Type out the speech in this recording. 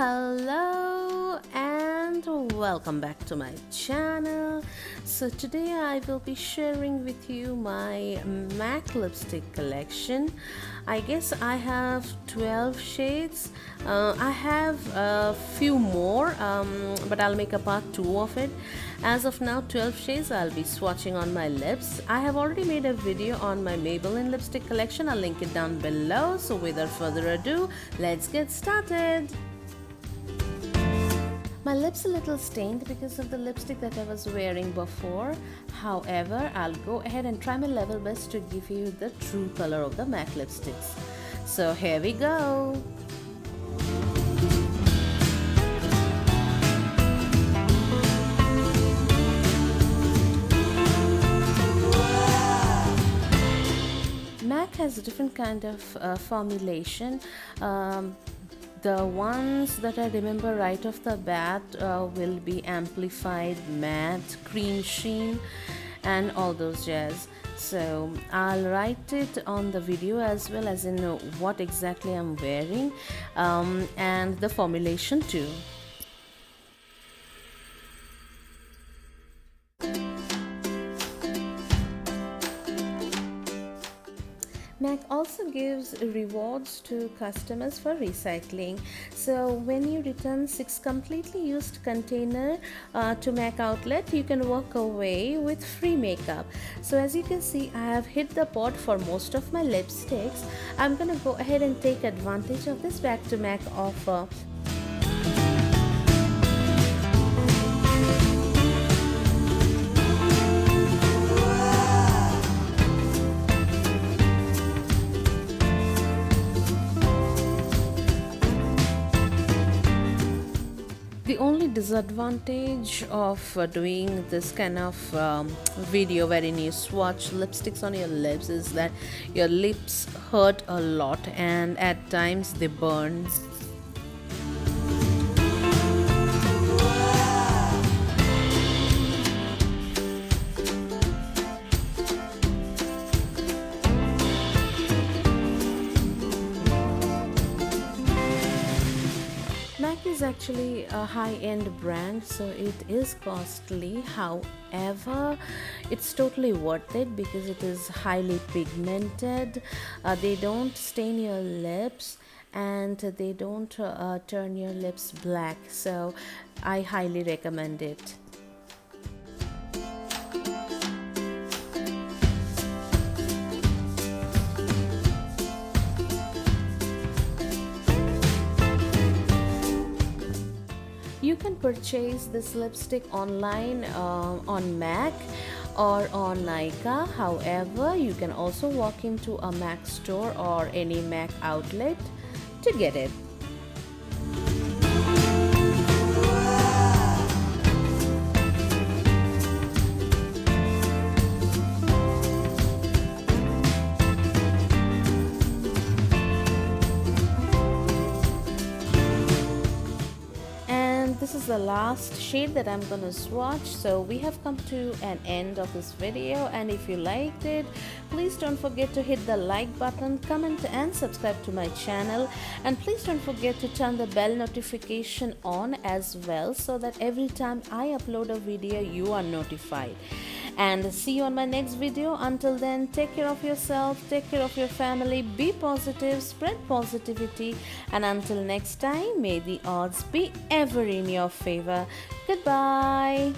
Hello and welcome back to my channel. So today I will be sharing with you my MAC lipstick collection. I guess I have 12 shades. I have a few more, but I'll make a part 2 of it. As of now, 12 shades I'll be swatching on my lips. I have already made a video on my Maybelline lipstick collection. I'll link it down below. So without further ado, let's get started. My lips a little stained because of the lipstick that I was wearing before. However, I'll go ahead and try my level best to give you the true color of the MAC lipsticks. So here we go. MAC has a different kind of formulation. The ones that I remember right off the bat will be amplified, matte, cream sheen and all those jazz. So I'll write it on the video as well as in what exactly I'm wearing and the formulation too. MAC also gives rewards to customers for recycling. So when you return 6 completely used container to MAC outlet, you can walk away with free makeup. So as you can see, I have hit the pot for most of my lipsticks. I'm gonna go ahead and take advantage of this back to MAC offer. The only disadvantage of doing this kind of video wherein you swatch lipsticks on your lips is that your lips hurt a lot and at times they burn. MAC is actually a high-end brand, so it is costly. However, it's totally worth it because it is highly pigmented. They don't stain your lips and they don't turn your lips black, so I highly recommend it. You can purchase this lipstick online on MAC or on Nykaa. However, you can also walk into a MAC store or any MAC outlet to get it. This is the last shade that I'm gonna swatch. So we have come to an end of this video, and if you liked it, please don't forget to hit the like button, comment and subscribe to my channel, and please don't forget to turn the bell notification on as well so that every time I upload a video you are notified. And see you on my next video. Until then, take care of yourself, take care of your family, be positive, spread positivity, and until next time, may the odds be ever in your favor. Goodbye.